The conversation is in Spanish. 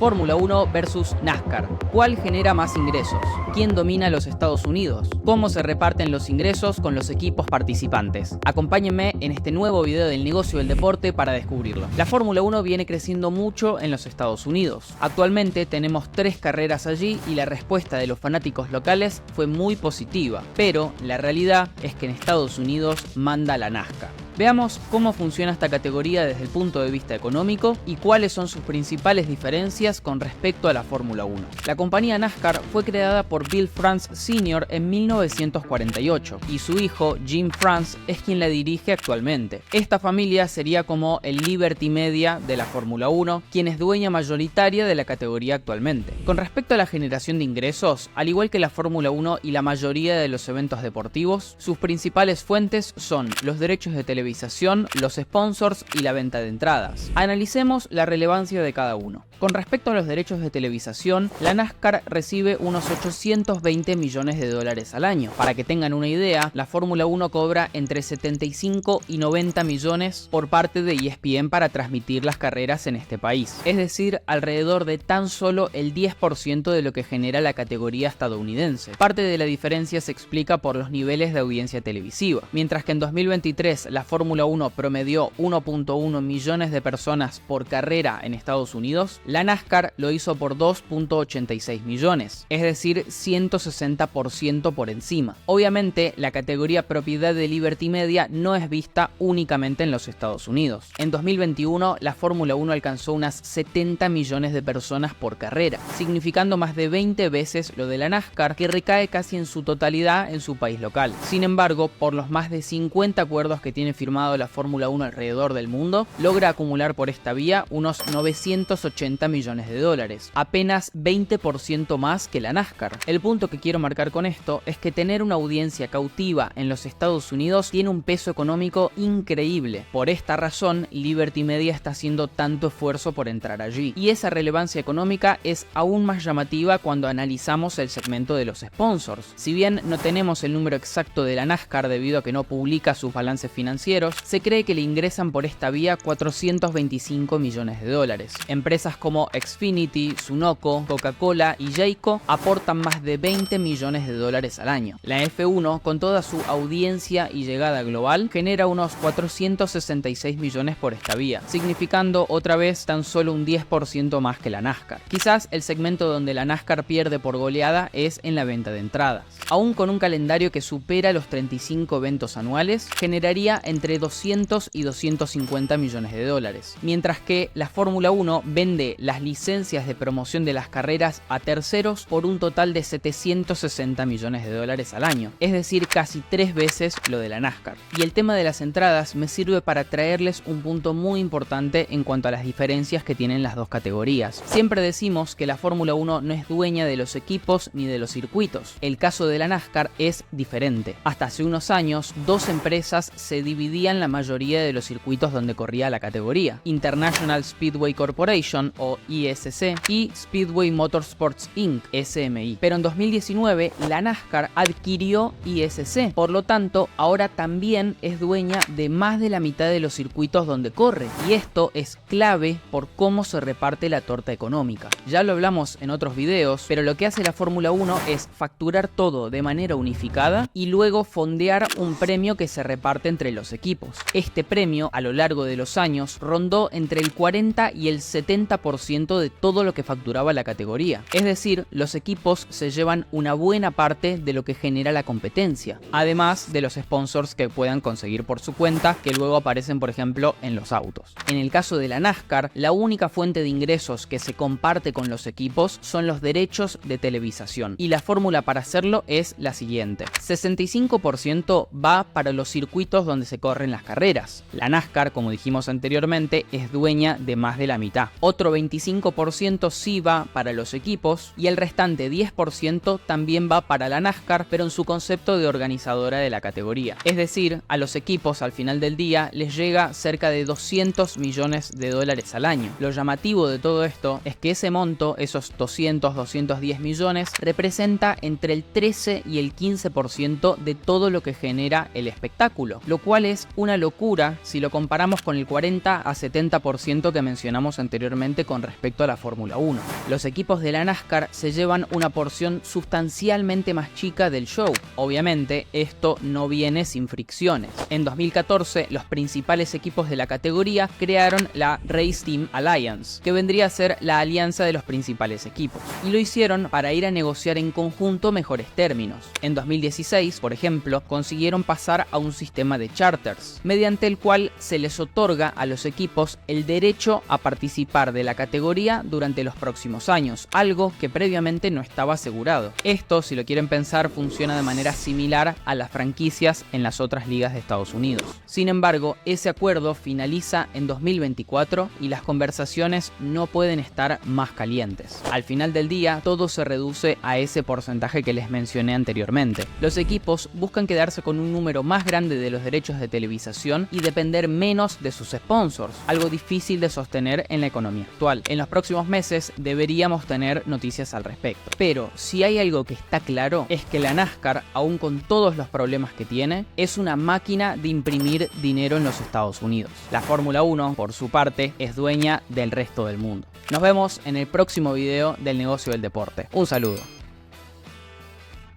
Fórmula 1 versus NASCAR. ¿Cuál genera más ingresos? ¿Quién domina los Estados Unidos? ¿Cómo se reparten los ingresos con los equipos participantes? Acompáñenme en este nuevo video del negocio del deporte para descubrirlo. La Fórmula 1 viene creciendo mucho en los Estados Unidos. Actualmente tenemos 3 carreras allí y la respuesta de los fanáticos locales fue muy positiva. Pero la realidad es que en Estados Unidos manda la NASCAR. Veamos cómo funciona esta categoría desde el punto de vista económico y cuáles son sus principales diferencias con respecto a la Fórmula 1. La compañía NASCAR fue creada por Bill France Sr. en 1948 y su hijo Jim France es quien la dirige actualmente. Esta familia sería como el Liberty Media de la Fórmula 1, quien es dueña mayoritaria de la categoría actualmente. Con respecto a la generación de ingresos, al igual que la Fórmula 1 y la mayoría de los eventos deportivos, sus principales fuentes son los derechos de televisión, los sponsors y la venta de entradas. Analicemos la relevancia de cada uno. Con respecto a los derechos de televisación, la NASCAR recibe unos 820 millones de dólares al año. Para que tengan una idea, la Fórmula 1 cobra entre 75 y 90 millones por parte de ESPN para transmitir las carreras en este país. Es decir, alrededor de tan solo el 10% de lo que genera la categoría estadounidense. Parte de la diferencia se explica por los niveles de audiencia televisiva. Mientras que en 2023 la Fórmula 1 promedió 1.1 millones de personas por carrera en Estados Unidos, la NASCAR lo hizo por 2.86 millones, es decir, 160% por encima. Obviamente, la categoría propiedad de Liberty Media no es vista únicamente en los Estados Unidos. En 2021, la Fórmula 1 alcanzó unas 70 millones de personas por carrera, significando más de 20 veces lo de la NASCAR, que recae casi en su totalidad en su país local. Sin embargo, por los más de 50 acuerdos que tiene firmado la Fórmula 1 alrededor del mundo, logra acumular por esta vía unos 980 millones de dólares, apenas 20% más que la NASCAR. El punto que quiero marcar con esto es que tener una audiencia cautiva en los Estados Unidos tiene un peso económico increíble. Por esta razón, Liberty Media está haciendo tanto esfuerzo por entrar allí. Y esa relevancia económica es aún más llamativa cuando analizamos el segmento de los sponsors. Si bien no tenemos el número exacto de la NASCAR debido a que no publica sus balances financieros, se cree que le ingresan por esta vía 425 millones de dólares. Empresas como Xfinity, Sunoco, Coca-Cola y Jayco aportan más de 20 millones de dólares al año. La F1, con toda su audiencia y llegada global, genera unos 466 millones por esta vía, significando otra vez tan solo un 10% más que la NASCAR. Quizás el segmento donde la NASCAR pierde por goleada es en la venta de entradas. Aún con un calendario que supera los 35 eventos anuales, generaría entre 200 y 250 millones de dólares, mientras que la Fórmula 1 vende las licencias de promoción de las carreras a terceros por un total de 760 millones de dólares al año, es decir, casi 3 veces lo de la NASCAR. Y el tema de las entradas me sirve para traerles un punto muy importante en cuanto a las diferencias que tienen las dos categorías. Siempre decimos que la Fórmula 1 no es dueña de los equipos ni de los circuitos. El caso de la NASCAR es diferente. Hasta hace unos años, 2 empresas se dividían la mayoría de los circuitos donde corría la categoría: International Speedway Corporation o ISC y Speedway Motorsports Inc. SMI. Pero en 2019 la NASCAR adquirió ISC, por lo tanto ahora también es dueña de más de la mitad de los circuitos donde corre, y esto es clave por cómo se reparte la torta económica. Ya lo hablamos en otros videos, pero lo que hace la Fórmula 1 es facturar todo de manera unificada y luego fondear un premio que se reparte entre los equipos. Este premio a lo largo de los años rondó entre el 40 y el 70% de todo lo que facturaba la categoría. Es decir, los equipos se llevan una buena parte de lo que genera la competencia, además de los sponsors que puedan conseguir por su cuenta, que luego aparecen por ejemplo en los autos. En el caso de la NASCAR, la única fuente de ingresos que se comparte con los equipos son los derechos de televisación, y la fórmula para hacerlo es la siguiente: 65% va para los circuitos donde se corren las carreras. La NASCAR, como dijimos anteriormente, es dueña de más de la mitad. Otro 25% sí va para los equipos y el restante 10% también va para la NASCAR, pero en su concepto de organizadora de la categoría. Es decir, a los equipos al final del día les llega cerca de 200 millones de dólares al año. Lo llamativo de todo esto es que ese monto, esos 210 millones, representa entre el 13 y el 15% de todo lo que genera el espectáculo, lo cual es es una locura si lo comparamos con el 40 a 70% que mencionamos anteriormente con respecto a la Fórmula 1. Los equipos de la NASCAR se llevan una porción sustancialmente más chica del show. Obviamente, esto no viene sin fricciones. En 2014, los principales equipos de la categoría crearon la Race Team Alliance, que vendría a ser la alianza de los principales equipos, y lo hicieron para ir a negociar en conjunto mejores términos. En 2016, por ejemplo, consiguieron pasar a un sistema de charters, mediante el cual se les otorga a los equipos el derecho a participar de la categoría durante los próximos años, algo que previamente no estaba asegurado. Esto, si lo quieren pensar, funciona de manera similar a las franquicias en las otras ligas de Estados Unidos. Sin embargo, ese acuerdo finaliza en 2024 y las conversaciones no pueden estar más calientes. Al final del día, todo se reduce a ese porcentaje que les mencioné anteriormente. Los equipos buscan quedarse con un número más grande de los derechos de televisación y depender menos de sus sponsors, algo difícil de sostener en la economía actual. En los próximos meses deberíamos tener noticias al respecto. Pero si hay algo que está claro, es que la NASCAR, aún con todos los problemas que tiene, es una máquina de imprimir dinero en los Estados Unidos. La Fórmula 1, por su parte, es dueña del resto del mundo. Nos vemos en el próximo video del negocio del deporte. Un saludo.